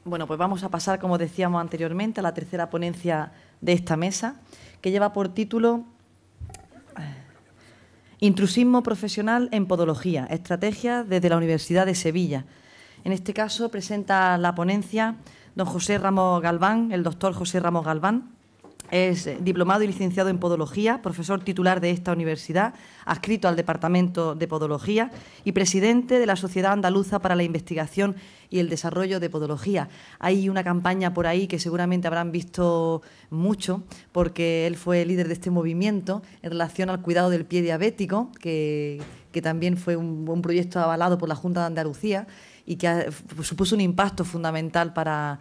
Bueno, pues vamos a pasar, como decíamos anteriormente, a la tercera ponencia de esta mesa, que lleva por título Intrusismo profesional en podología, estrategias desde la Universidad de Sevilla. En este caso presenta la ponencia don José Ramos Galván, el doctor José Ramos Galván. Es diplomado y licenciado en Podología, profesor titular de esta universidad, adscrito al Departamento de Podología y presidente de la Sociedad Andaluza para la Investigación y el Desarrollo de Podología. Hay una campaña por ahí que seguramente habrán visto mucho, porque él fue líder de este movimiento en relación al cuidado del pie diabético, que también fue un proyecto avalado por la Junta de Andalucía y que supuso un impacto fundamental para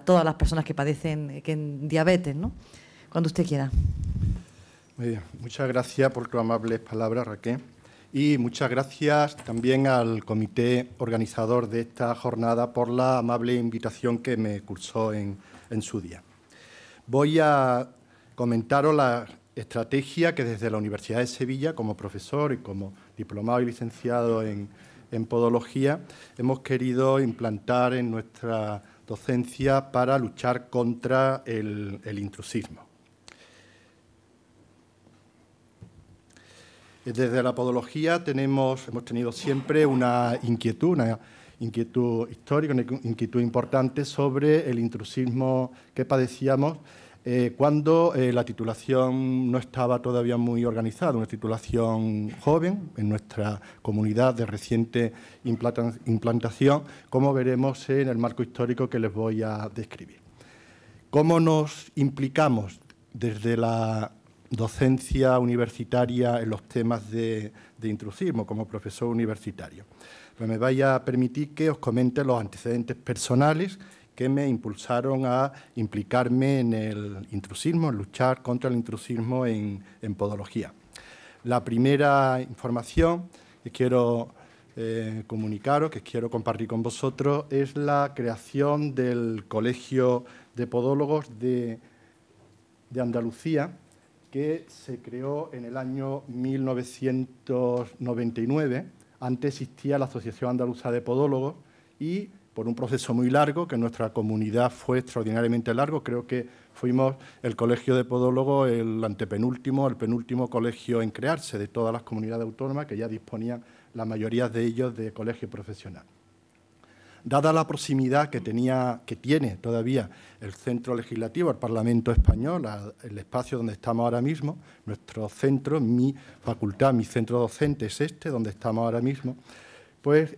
todas las personas que padecen diabetes, ¿no? Cuando usted quiera. Muy bien, muchas gracias por tus amables palabras, Raquel. Y muchas gracias también al comité organizador de esta jornada por la amable invitación que me cursó en su día. Voy a comentaros la estrategia que desde la Universidad de Sevilla, como profesor y como diplomado y licenciado en podología, hemos querido implantar en nuestra docencia para luchar contra el intrusismo. Desde la podología hemos tenido siempre una inquietud histórica, una inquietud importante sobre el intrusismo que padecíamos cuando la titulación no estaba todavía muy organizada, una titulación joven en nuestra comunidad de reciente implantación, como veremos en el marco histórico que les voy a describir. ¿Cómo nos implicamos desde la docencia universitaria en los temas de intrusismo como profesor universitario? Pues me vaya a permitir que os comente los antecedentes personales que me impulsaron a implicarme en el intrusismo, en luchar contra el intrusismo en podología. La primera información que quiero comunicaros, que quiero compartir con vosotros, es la creación del Colegio de Podólogos de Andalucía, que se creó en el año 1999. Antes existía la Asociación Andaluza de Podólogos y por un proceso muy largo, que en nuestra comunidad fue extraordinariamente largo. Creo que fuimos el Colegio de Podólogos el penúltimo colegio en crearse de todas las comunidades autónomas, que ya disponían la mayoría de ellos de colegio profesional. Dada la proximidad que tiene todavía el centro legislativo, el Parlamento español, el espacio donde estamos ahora mismo, nuestro centro, mi facultad, mi centro docente es donde estamos ahora mismo, pues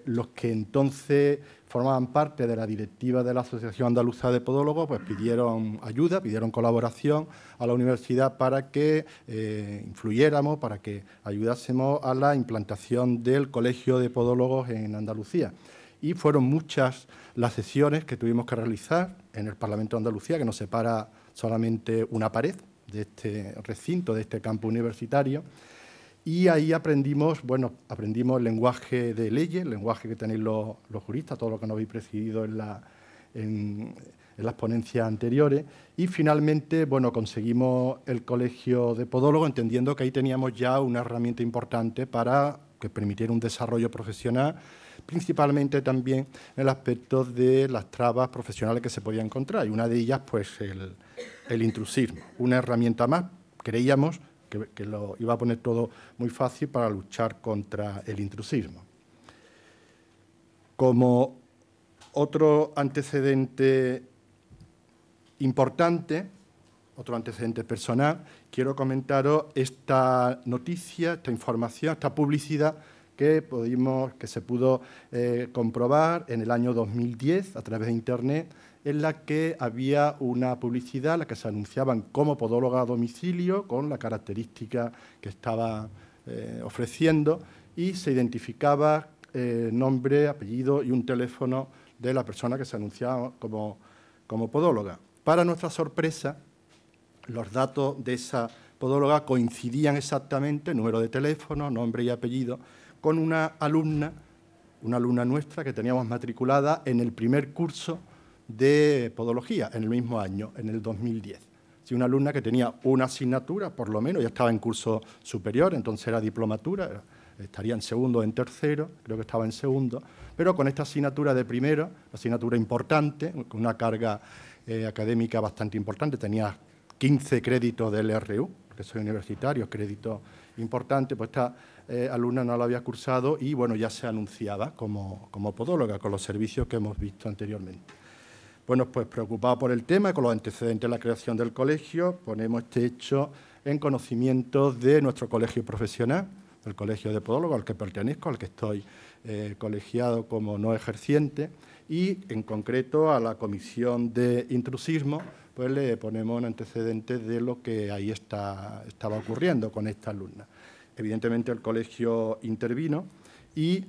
los que entonces formaban parte de la directiva de la Asociación Andaluza de Podólogos, pues pidieron ayuda, pidieron colaboración a la universidad para que influyéramos, para que ayudásemos a la implantación del Colegio de Podólogos en Andalucía. Y fueron muchas las sesiones que tuvimos que realizar en el Parlamento de Andalucía, que nos separa solamente una pared de este recinto, de este campo universitario. Y ahí aprendimos el lenguaje de leyes, el lenguaje que tenéis los juristas, todo lo que nos habéis presidido en las ponencias anteriores. Y finalmente, conseguimos el Colegio de Podólogos, entendiendo que ahí teníamos ya una herramienta importante para que permitiera un desarrollo profesional, principalmente también en el aspecto de las trabas profesionales que se podían encontrar. Y una de ellas, pues, el intrusismo. Una herramienta más, creíamos, que lo iba a poner todo muy fácil para luchar contra el intrusismo. Como otro antecedente importante, otro antecedente personal, quiero comentaros esta noticia, esta información, esta publicidad que se pudo comprobar en el año 2010 a través de Internet, en la que había una publicidad en la que se anunciaban como podóloga a domicilio, con la característica que estaba ofreciendo, y se identificaba nombre, apellido y un teléfono de la persona que se anunciaba como podóloga. Para nuestra sorpresa, los datos de esa podóloga coincidían exactamente, número de teléfono, nombre y apellido, con una alumna nuestra que teníamos matriculada en el primer curso de podología, en el mismo año, en el 2010. Sí, una alumna que tenía una asignatura, por lo menos, ya estaba en curso superior, entonces era diplomatura, estaría en segundo o en tercero, creo que estaba en segundo, pero con esta asignatura de primero, asignatura importante, con una carga académica bastante importante, tenía 15 créditos del RU, que soy universitario, crédito importante, pues esta alumna no lo había cursado y, bueno, ya se anunciaba como podóloga con los servicios que hemos visto anteriormente. Bueno, pues preocupado por el tema, con los antecedentes de la creación del colegio, ponemos este hecho en conocimiento de nuestro colegio profesional, el Colegio de Podólogos al que pertenezco, al que estoy colegiado como no ejerciente, y en concreto a la Comisión de Intrusismo, pues le ponemos un antecedente de lo que ahí estaba ocurriendo con esta alumna. Evidentemente el colegio intervino y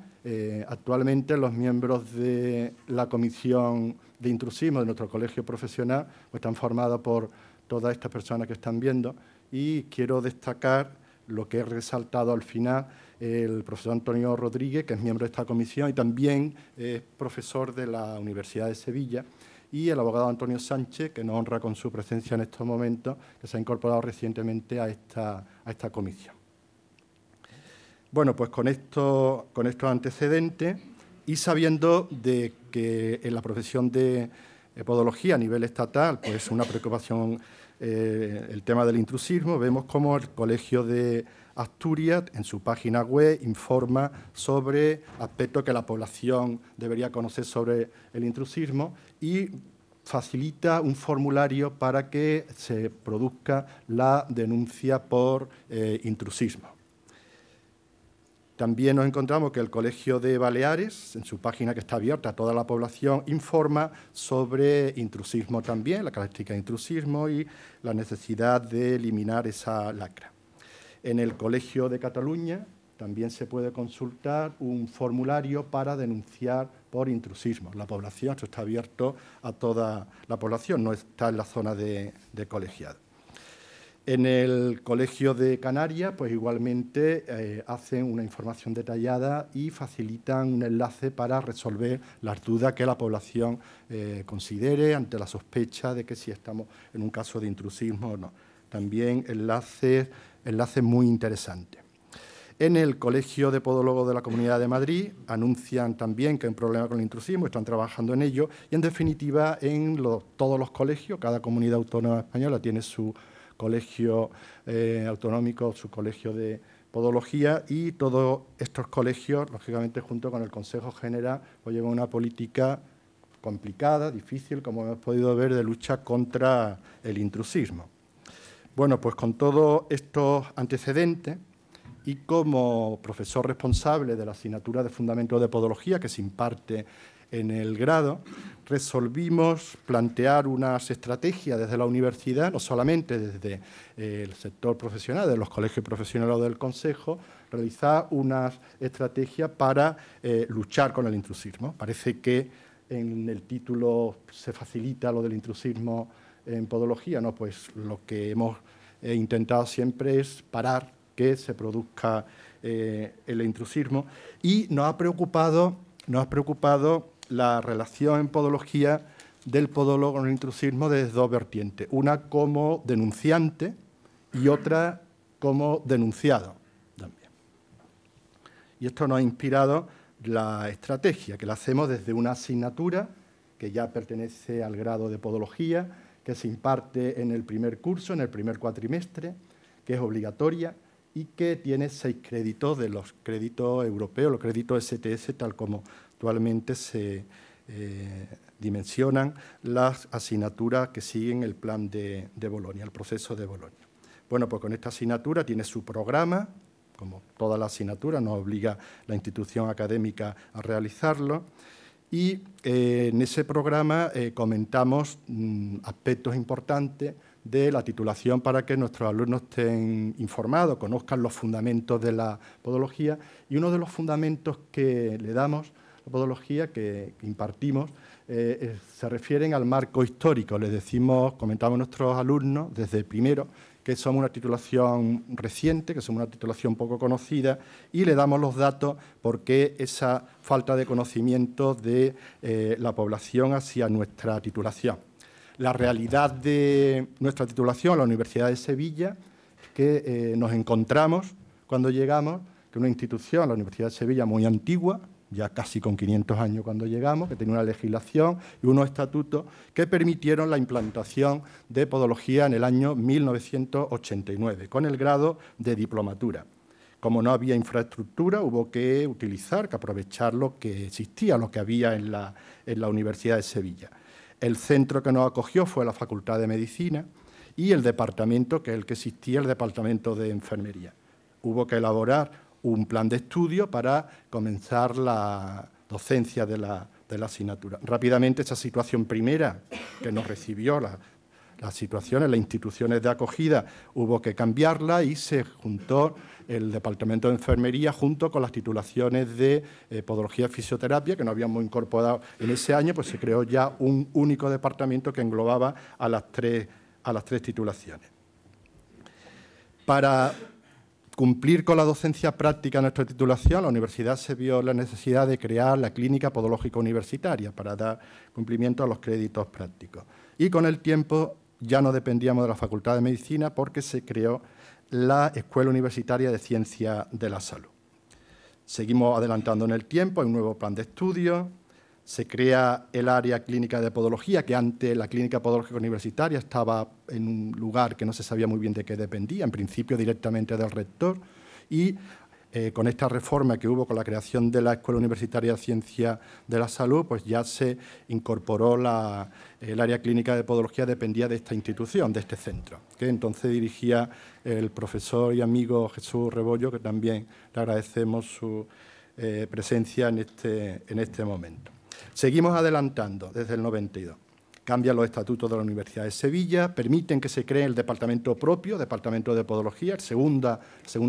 actualmente los miembros de la Comisión de Intrusismo de nuestro colegio profesional pues están formados por todas estas personas que están viendo, y quiero destacar lo que he resaltado al final, el profesor Antonio Rodríguez, que es miembro de esta comisión y también es profesor de la Universidad de Sevilla, y el abogado Antonio Sánchez, que nos honra con su presencia en estos momentos, que se ha incorporado recientemente a esta comisión. Bueno, pues con estos antecedentes y sabiendo de que en la profesión de podología a nivel estatal pues es una preocupación el tema del intrusismo, vemos cómo el Colegio de Asturias en su página web informa sobre aspectos que la población debería conocer sobre el intrusismo y facilita un formulario para que se produzca la denuncia por intrusismo. También nos encontramos que el Colegio de Baleares, en su página que está abierta a toda la población, informa sobre intrusismo también, la característica de intrusismo y la necesidad de eliminar esa lacra. En el Colegio de Cataluña también se puede consultar un formulario para denunciar por intrusismo. La población, esto está abierto a toda la población, no está en la zona de colegiado. En el Colegio de Canarias, pues igualmente hacen una información detallada y facilitan un enlace para resolver las dudas que la población considere ante la sospecha de que si estamos en un caso de intrusismo o no. También enlaces muy interesantes. En el Colegio de Podólogos de la Comunidad de Madrid anuncian también que hay un problema con el intrusismo, están trabajando en ello y, en definitiva, en todos los colegios, cada comunidad autónoma española tiene su colegio autonómico, su colegio de podología, y todos estos colegios, lógicamente, junto con el Consejo General, pues llevan una política complicada, difícil, como hemos podido ver, de lucha contra el intrusismo. Bueno, pues con todos estos antecedentes y como profesor responsable de la asignatura de Fundamentos de Podología que se imparte en el grado, resolvimos plantear unas estrategias desde la universidad, no solamente desde el sector profesional, de los colegios profesionales o del Consejo, realizar unas estrategias para luchar con el intrusismo. Parece que en el título se facilita lo del intrusismo en podología, ¿no? Pues lo que hemos intentado siempre es parar que se produzca el intrusismo, y nos ha preocupado la relación en podología del podólogo con el intrusismo desde dos vertientes, una como denunciante y otra como denunciado también. Y esto nos ha inspirado la estrategia, que la hacemos desde una asignatura que ya pertenece al grado de podología, que se imparte en el primer curso, en el primer cuatrimestre, que es obligatoria y que tiene 6 créditos de los créditos europeos, los créditos STS, tal como actualmente se dimensionan las asignaturas que siguen el plan de Bolonia, el proceso de Bolonia. Bueno, pues con esta asignatura tiene su programa, como toda la asignatura, nos obliga la institución académica a realizarlo, y en ese programa comentamos aspectos importantes de la titulación para que nuestros alumnos estén informados, conozcan los fundamentos de la podología, y uno de los fundamentos que le damos a la podología, que impartimos, se refieren al marco histórico. Les decimos, comentamos a nuestros alumnos desde primero, que somos una titulación reciente, que somos una titulación poco conocida, y le damos los datos porque esa falta de conocimiento de la población hacia nuestra titulación. La realidad de nuestra titulación, la Universidad de Sevilla, es que nos encontramos cuando llegamos, que una institución, la Universidad de Sevilla, muy antigua, ya casi con 500 años cuando llegamos, que tenía una legislación y unos estatutos que permitieron la implantación de podología en el año 1989, con el grado de diplomatura. Como no había infraestructura, hubo que utilizar, que aprovechar lo que existía, lo que había en la Universidad de Sevilla. El centro que nos acogió fue la Facultad de Medicina y el departamento, que es el que existía, el departamento de Enfermería. Hubo que elaborar un plan de estudio para comenzar la docencia de la asignatura. Rápidamente, esa situación primera que nos recibió, las situaciones, las instituciones de acogida, hubo que cambiarla y se juntó el Departamento de Enfermería junto con las titulaciones de Podología y Fisioterapia, que no habíamos incorporado en ese año, pues se creó ya un único departamento que englobaba a las tres titulaciones. Para cumplir con la docencia práctica de nuestra titulación, la universidad se vio la necesidad de crear la Clínica Podológica Universitaria para dar cumplimiento a los créditos prácticos. Y con el tiempo ya no dependíamos de la Facultad de Medicina porque se creó la Escuela Universitaria de Ciencia de la Salud. Seguimos adelantando en el tiempo, hay un nuevo plan de estudio, se crea el área clínica de podología, que antes la Clínica Podológica Universitaria estaba en un lugar que no se sabía muy bien de qué dependía, en principio directamente del rector, y con esta reforma que hubo con la creación de la Escuela Universitaria de Ciencia de la Salud, pues ya se incorporó el área clínica de podología, dependía de esta institución, de este centro, que entonces dirigía el profesor y amigo Jesús Rebollo, que también le agradecemos su presencia en este momento. Seguimos adelantando desde el 92. Cambian los estatutos de la Universidad de Sevilla, permiten que se cree el departamento propio, Departamento de Podología, segunda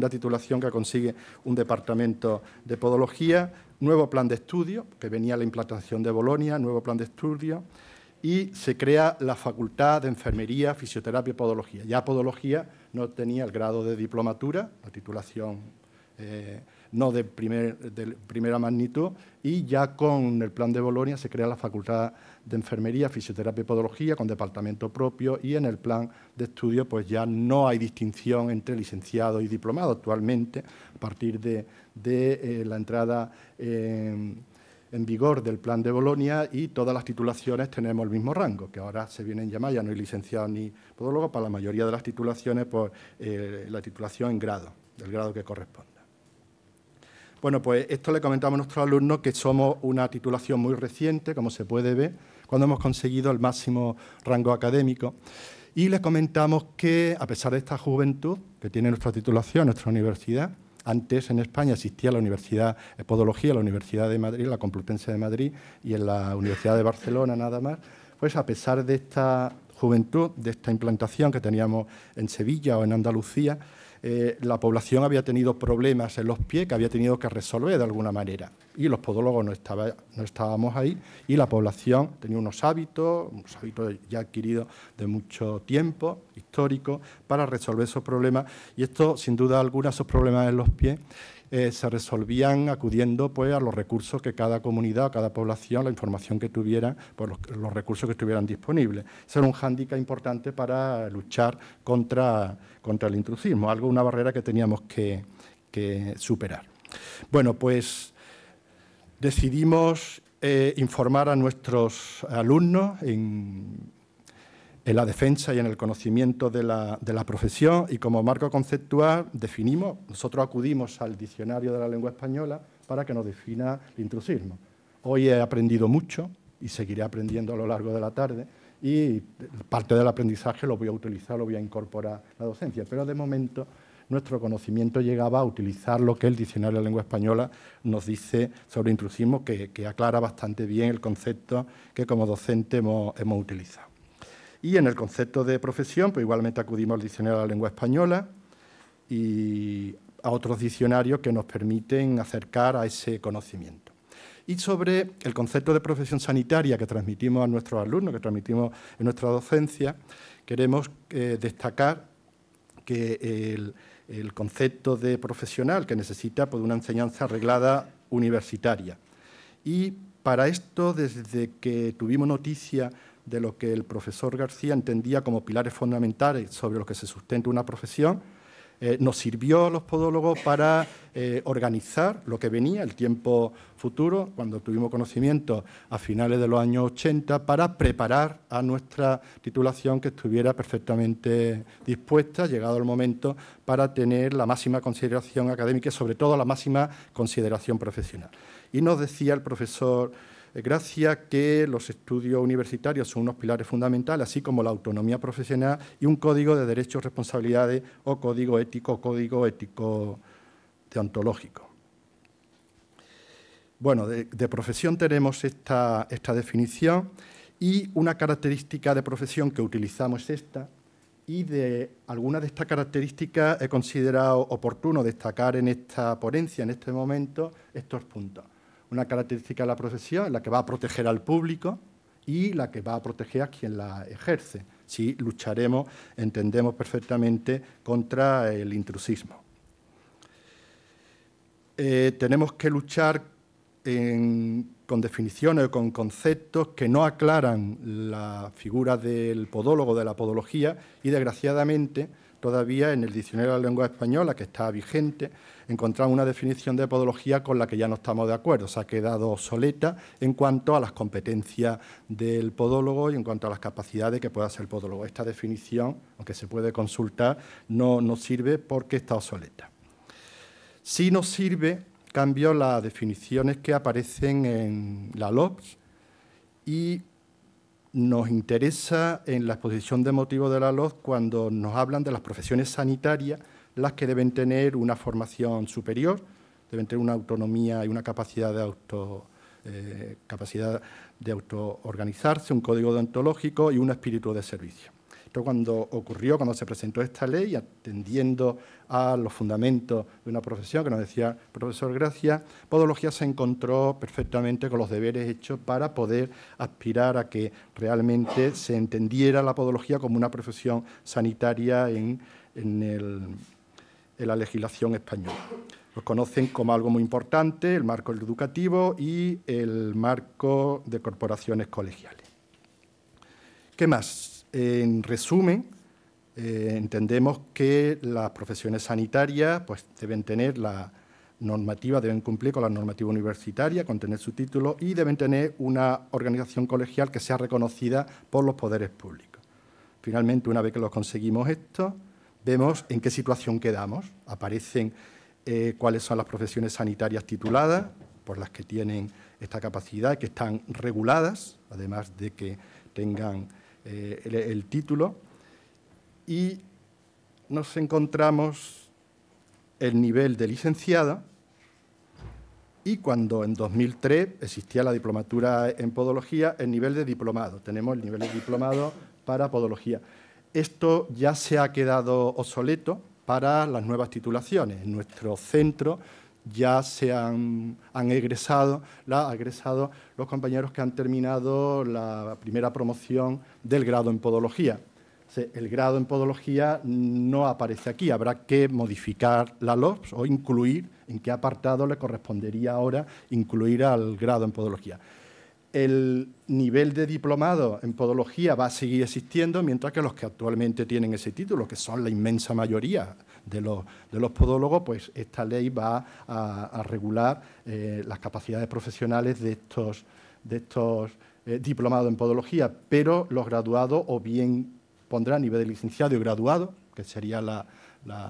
titulación que consigue un departamento de podología, nuevo plan de estudio, que venía la implantación de Bolonia, nuevo plan de estudio, y se crea la Facultad de Enfermería, Fisioterapia y Podología. Ya podología no tenía el grado de diplomatura, la titulación no de primera magnitud, y ya con el plan de Bolonia se crea la Facultad de Enfermería, Fisioterapia y Podología con departamento propio, y en el plan de estudio pues ya no hay distinción entre licenciado y diplomado actualmente, a partir de la entrada en vigor del plan de Bolonia, y todas las titulaciones tenemos el mismo rango, que ahora se vienen llamar, ya no hay licenciado ni podólogo, para la mayoría de las titulaciones pues la titulación en grado, del grado que corresponda. Bueno, pues esto le comentamos a nuestros alumnos, que somos una titulación muy reciente, como se puede ver, cuando hemos conseguido el máximo rango académico. Y les comentamos que, a pesar de esta juventud que tiene nuestra titulación, nuestra universidad, antes en España existía la Universidad de Podología, la Universidad de Madrid, la Complutense de Madrid, y en la Universidad de Barcelona nada más, pues a pesar de esta juventud, de esta implantación que teníamos en Sevilla o en Andalucía, la población había tenido problemas en los pies que había tenido que resolver de alguna manera. Y los podólogos no estábamos ahí, y la población tenía unos hábitos ya adquiridos de mucho tiempo, históricos, para resolver esos problemas. Y esto, sin duda alguna, esos problemas en los pies se resolvían acudiendo pues, a los recursos que cada comunidad, cada población, la información que tuviera, pues, los recursos que estuvieran disponibles. Eso era un hándicap importante para luchar contra el intrusismo, una barrera que teníamos que superar. Bueno, pues decidimos informar a nuestros alumnos en la defensa y en el conocimiento de la profesión, y como marco conceptual definimos, nosotros acudimos al Diccionario de la Lengua Española para que nos defina el intrusismo. Hoy he aprendido mucho y seguiré aprendiendo a lo largo de la tarde, y parte del aprendizaje lo voy a utilizar, lo voy a incorporar a la docencia, pero de momento nuestro conocimiento llegaba a utilizar lo que el Diccionario de la Lengua Española nos dice sobre intrusismo, que aclara bastante bien el concepto que como docente hemos utilizado. Y en el concepto de profesión, pues igualmente acudimos al Diccionario de la Lengua Española y a otros diccionarios que nos permiten acercar a ese conocimiento. Y sobre el concepto de profesión sanitaria que transmitimos a nuestros alumnos, que transmitimos en nuestra docencia, queremos destacar que el concepto de profesional que necesita pues, una enseñanza arreglada universitaria. Y para esto, desde que tuvimos noticia de lo que el profesor García entendía como pilares fundamentales sobre los que se sustenta una profesión, nos sirvió a los podólogos para organizar lo que venía, el tiempo futuro, cuando tuvimos conocimiento a finales de los años 80, para preparar a nuestra titulación que estuviera perfectamente dispuesta, llegado el momento, para tener la máxima consideración académica y, sobre todo, la máxima consideración profesional. Y nos decía el profesor Gracia que los estudios universitarios son unos pilares fundamentales, así como la autonomía profesional y un código de derechos, responsabilidades o código ético deontológico. Bueno, de profesión tenemos esta definición y una característica de profesión que utilizamos es esta, y de algunas de estas características he considerado oportuno destacar en esta ponencia, en este momento, estos puntos. Una característica de la profesión, la que va a proteger al público y la que va a proteger a quien la ejerce. Si lucharemos, entendemos perfectamente, contra el intrusismo. Tenemos que luchar con definiciones o con conceptos que no aclaran la figura del podólogo, de la podología, y desgraciadamente todavía en el Diccionario de la Lengua Española, que está vigente, encontramos una definición de podología con la que ya no estamos de acuerdo. Se ha quedado obsoleta en cuanto a las competencias del podólogo y en cuanto a las capacidades que pueda ser el podólogo. Esta definición, aunque se puede consultar, no sirve porque está obsoleta. Sí nos sirve, cambio, las definiciones que aparecen en la LOPS, y nos interesa en la exposición de motivos de la LOPS cuando nos hablan de las profesiones sanitarias, las que deben tener una formación superior, deben tener una autonomía y una capacidad de autoorganizarse, un código deontológico y un espíritu de servicio. Esto cuando se presentó esta ley, atendiendo a los fundamentos de una profesión, que nos decía el profesor Gracia, podología se encontró perfectamente con los deberes hechos para poder aspirar a que realmente se entendiera la podología como una profesión sanitaria en la legislación española. Los conocen como algo muy importante, el marco educativo y el marco de corporaciones colegiales. ¿Qué más? En resumen, entendemos que las profesiones sanitarias pues, deben tener la normativa, deben cumplir con la normativa universitaria, con tener su título, y deben tener una organización colegial que sea reconocida por los poderes públicos. Finalmente, una vez que lo conseguimos esto, vemos en qué situación quedamos. Aparecen cuáles son las profesiones sanitarias tituladas, por las que tienen esta capacidad, que están reguladas, además de que tengan el título, y nos encontramos el nivel de licenciado, y cuando en 2003 existía la diplomatura en podología, el nivel de diplomado. Tenemos el nivel de diplomado para podología. Esto ya se ha quedado obsoleto para las nuevas titulaciones. En nuestro centro ya se han egresado los compañeros que han terminado la primera promoción del grado en podología. El grado en podología no aparece aquí, habrá que modificar la LOPS o incluir en qué apartado le correspondería ahora incluir al grado en podología. El nivel de diplomado en podología va a seguir existiendo, mientras que los que actualmente tienen ese título, que son la inmensa mayoría de los podólogos, pues esta ley va a regular las capacidades profesionales de estos diplomados en podología, pero los graduados o bien pondrán nivel de licenciado y graduado, que sería la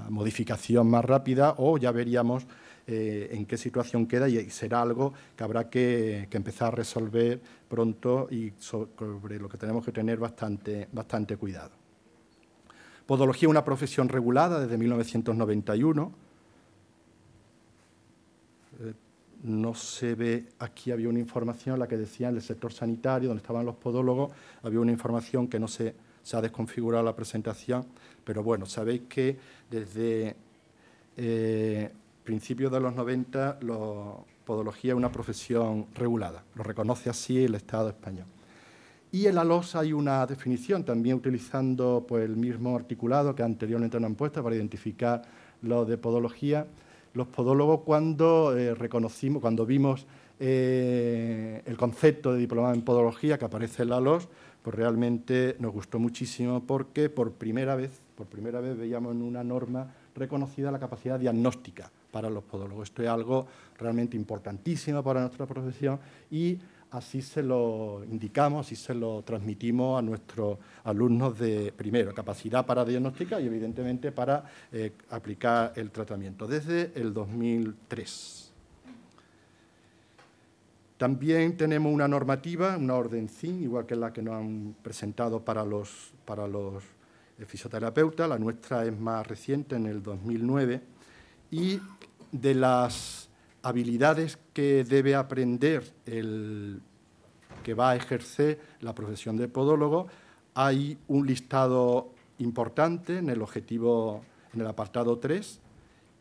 modificación más rápida, o ya veríamos en qué situación queda, y será algo que habrá que empezar a resolver pronto y sobre lo que tenemos que tener bastante cuidado. Podología es una profesión regulada desde 1991. No se ve, aquí había una información, la que decía en el sector sanitario, donde estaban los podólogos, había una información que no se ha desconfigurado la presentación, pero bueno, sabéis que desde principios de los 90 la podología es una profesión regulada, lo reconoce así el Estado español. Y en la LOS hay una definición, también utilizando pues, el mismo articulado que anteriormente nos han puesto para identificar lo de podología. Los podólogos, cuando vimos el concepto de diplomado en podología que aparece en la LOS, pues realmente nos gustó muchísimo porque por primera vez veíamos en una norma reconocida la capacidad diagnóstica para los podólogos. Esto es algo realmente importantísimo para nuestra profesión y así se lo indicamos, así se lo transmitimos a nuestros alumnos de primero, capacidad para diagnosticar y evidentemente para aplicar el tratamiento desde el 2003. También tenemos una normativa, una orden CIN, igual que la que nos han presentado para los fisioterapeutas. La nuestra es más reciente, en el 2009, y de las habilidades que debe aprender el que va a ejercer la profesión de podólogo, hay un listado importante en el objetivo, en el apartado 3,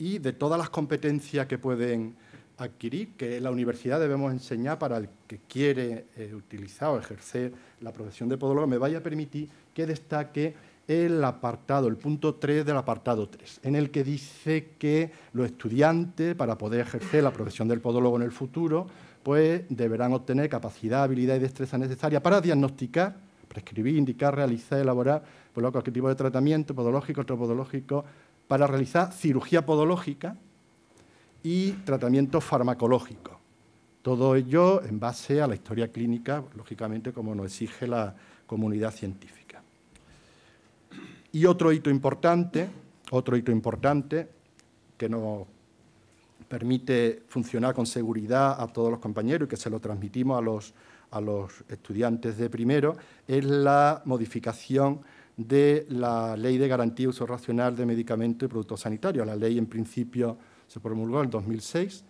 y de todas las competencias que pueden adquirir, que en la universidad debemos enseñar para el que quiere utilizar o ejercer la profesión de podólogo, me vaya a permitir que destaque el apartado, el punto 3 del apartado 3, en el que dice que los estudiantes, para poder ejercer la profesión del podólogo en el futuro, pues deberán obtener capacidad, habilidad y destreza necesaria para diagnosticar, prescribir, indicar, realizar, elaborar cualquier tipo de tratamiento podológico, tropodológico, para realizar cirugía podológica y tratamiento farmacológico. Todo ello en base a la historia clínica, lógicamente, como nos exige la comunidad científica. Y otro hito importante que nos permite funcionar con seguridad a todos los compañeros y que se lo transmitimos a los estudiantes de primero, es la modificación de la Ley de Garantía y Uso Racional de Medicamentos y Productos Sanitarios. La ley, en principio, se promulgó en 2006,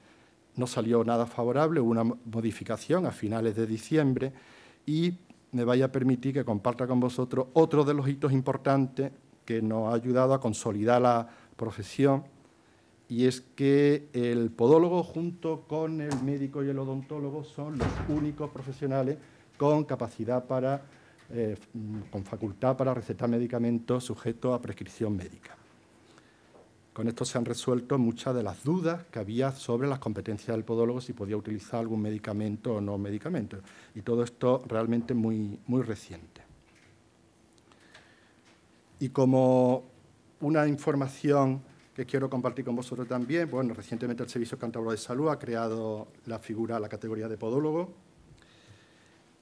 no salió nada favorable, hubo una modificación a finales de diciembre y me vaya a permitir que comparta con vosotros otro de los hitos importantes que nos ha ayudado a consolidar la profesión, y es que el podólogo junto con el médico y el odontólogo son los únicos profesionales con capacidad para, con facultad para recetar medicamentos sujetos a prescripción médica. Con esto se han resuelto muchas de las dudas que había sobre las competencias del podólogo, si podía utilizar algún medicamento o no medicamento. Y todo esto realmente muy reciente. Y como una información que quiero compartir con vosotros también, bueno, recientemente el Servicio Cántabro de Salud ha creado la categoría de podólogo.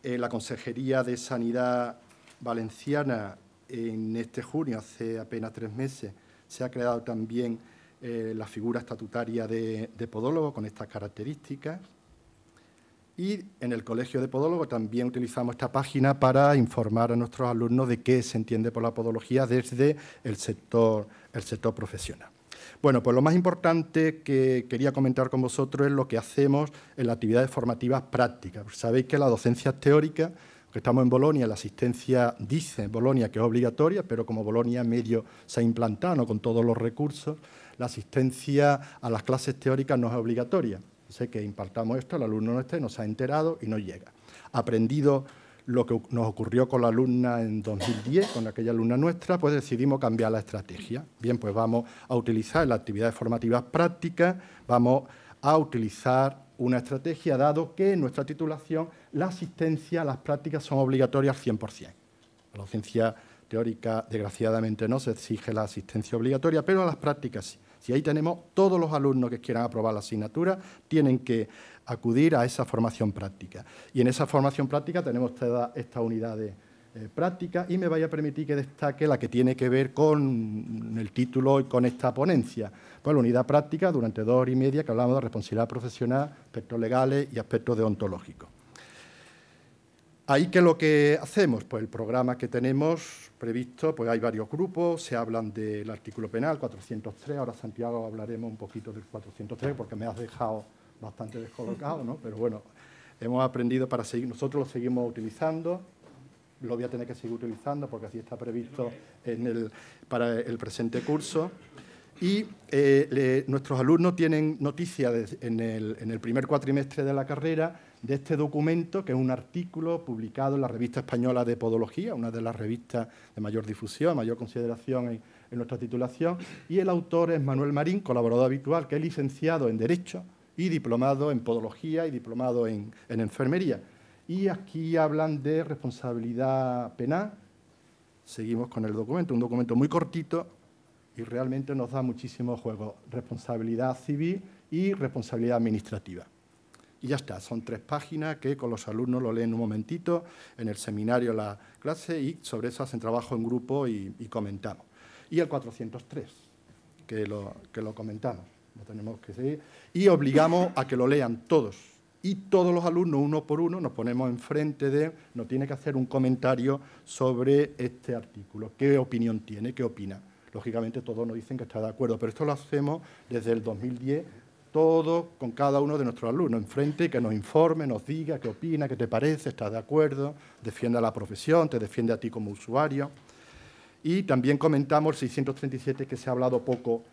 La Consejería de Sanidad Valenciana, en este junio, hace apenas 3 meses, se ha creado también la figura estatutaria de podólogo con estas características. Y en el Colegio de Podólogos también utilizamos esta página para informar a nuestros alumnos de qué se entiende por la podología desde el sector profesional. Bueno, pues lo más importante que quería comentar con vosotros es lo que hacemos en las actividades formativas prácticas. Sabéis que la docencia teórica, que estamos en Bolonia, la asistencia dice en Bolonia que es obligatoria, pero como Bolonia medio se ha implantado, no con todos los recursos, la asistencia a las clases teóricas no es obligatoria. Sé que impartamos esto, el alumno no está y no se ha enterado y no llega. Aprendido lo que nos ocurrió con la alumna en 2010, con aquella alumna nuestra, pues decidimos cambiar la estrategia. Bien, pues vamos a utilizar en las actividades formativas prácticas, vamos a utilizar una estrategia, dado que en nuestra titulación la asistencia a las prácticas son obligatorias al 100%. La docencia teórica, desgraciadamente, no se exige la asistencia obligatoria, pero a las prácticas sí. Si ahí tenemos todos los alumnos que quieran aprobar la asignatura, tienen que acudir a esa formación práctica. Y en esa formación práctica tenemos todas estas unidades prácticas y me vaya a permitir que destaque la que tiene que ver con el título y con esta ponencia. Pues la unidad práctica durante 2 horas y media que hablamos de responsabilidad profesional, aspectos legales y aspectos deontológicos. Ahí, ¿qué es lo que hacemos? Pues el programa que tenemos previsto, pues hay varios grupos, se hablan del artículo penal, 403, ahora Santiago hablaremos un poquito del 403 porque me has dejado bastante descolocado, ¿no? Pero bueno, hemos aprendido para seguir, nosotros lo seguimos utilizando, lo voy a tener que seguir utilizando porque así está previsto para el presente curso. Y nuestros alumnos tienen noticia en el primer cuatrimestre de la carrera de este documento, que es un artículo publicado en la Revista Española de Podología, una de las revistas de mayor difusión, mayor consideración en nuestra titulación, y el autor es Manuel Marín, colaborador habitual, que es licenciado en Derecho y diplomado en Podología y diplomado en Enfermería. Y aquí hablan de responsabilidad penal. Seguimos con el documento, un documento muy cortito, y realmente nos da muchísimo juego. Responsabilidad civil y responsabilidad administrativa. Y ya está, son 3 páginas que con los alumnos lo leen un momentito, en el seminario, la clase, y sobre eso hacen trabajo en grupo y comentamos. Y el 403, que lo comentamos, lo tenemos que seguir, y obligamos a que lo lean todos. Y todos los alumnos, uno por uno, nos ponemos enfrente nos tiene que hacer un comentario sobre este artículo. ¿Qué opinión tiene? ¿Qué opina? Lógicamente todos nos dicen que está de acuerdo, pero esto lo hacemos desde el 2010, todo con cada uno de nuestros alumnos enfrente, que nos informe, nos diga qué opina, qué te parece, estás de acuerdo, defiende a la profesión, te defiende a ti como usuario. Y también comentamos el 637, que se ha hablado poco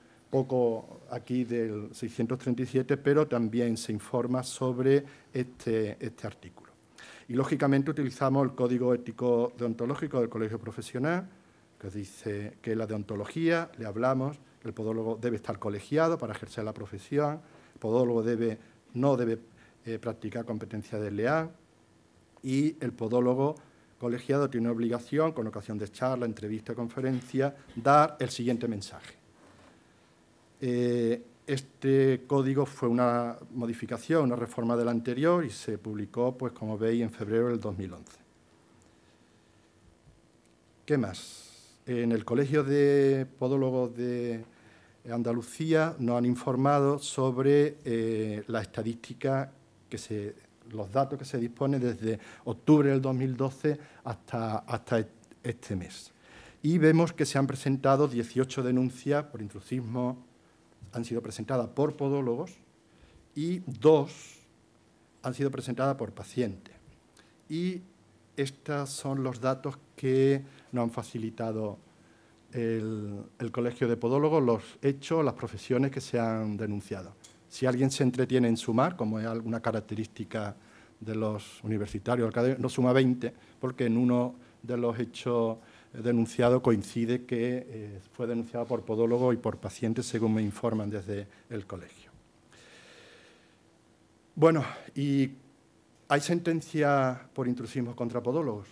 aquí del 637, pero también se informa sobre este artículo. Y, lógicamente, utilizamos el Código Ético Deontológico del Colegio Profesional, que dice que la deontología, le hablamos, el podólogo debe estar colegiado para ejercer la profesión, el podólogo no debe practicar competencia desleal, y el podólogo colegiado tiene obligación, con ocasión de charla, entrevista, conferencia, dar el siguiente mensaje. Este código fue una modificación, una reforma del anterior, y se publicó, pues como veis, en febrero del 2011. ¿Qué más? En el Colegio de Podólogos de Andalucía nos han informado sobre la estadística, los datos que se disponen desde octubre del 2012 hasta este mes. Y vemos que se han presentado 18 denuncias por intrusismo, han sido presentadas por podólogos, y 2 han sido presentadas por pacientes. Y estos son los datos que nos han facilitado el Colegio de Podólogos, los hechos, las profesiones que se han denunciado. Si alguien se entretiene en sumar, como es alguna característica de los universitarios, no suma 20, porque en uno de los hechos denunciados coincide que fue denunciado por podólogos y por pacientes, según me informan desde el colegio. Bueno, ¿y hay sentencia por intrusismo contra podólogos?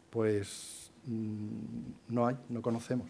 Pues no hay, no conocemos.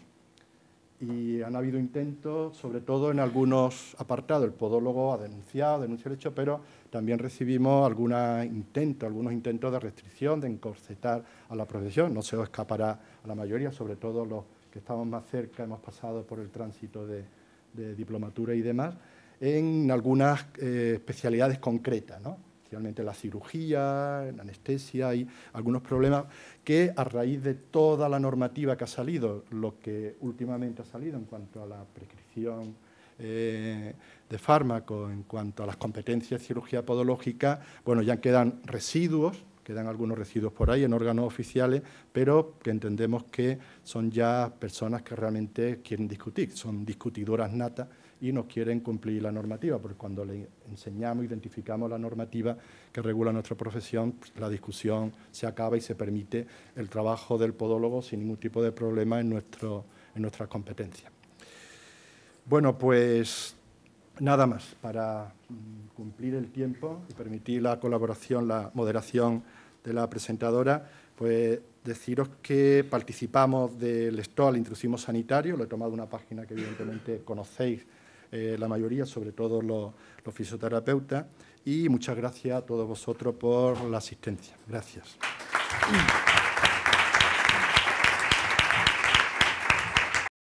Y han habido intentos, sobre todo en algunos apartados. El podólogo ha denunciado, denuncia el hecho, pero también recibimos algunos intentos de restricción, de encorsetar a la profesión. No se os escapará a la mayoría, sobre todo los que estamos más cerca, hemos pasado por el tránsito de diplomatura y demás, en algunas especialidades concretas, ¿no? Especialmente la cirugía, en anestesia, hay algunos problemas que, a raíz de toda la normativa que ha salido, lo que últimamente ha salido en cuanto a la prescripción de fármacos, en cuanto a las competencias de cirugía podológica, bueno, ya quedan algunos residuos por ahí en órganos oficiales, pero que entendemos que son ya personas que realmente quieren discutir, son discutidoras natas y no quieren cumplir la normativa, porque cuando le enseñamos, identificamos la normativa que regula nuestra profesión, pues la discusión se acaba y se permite el trabajo del podólogo sin ningún tipo de problema en nuestras competencias. Bueno, pues nada más, para cumplir el tiempo y permitir la colaboración, la moderación de la presentadora, pues deciros que participamos del STOA, el intrusismo sanitario. Lo he tomado de una página que evidentemente conocéis la mayoría, sobre todo los fisioterapeutas, y muchas gracias a todos vosotros por la asistencia. Gracias.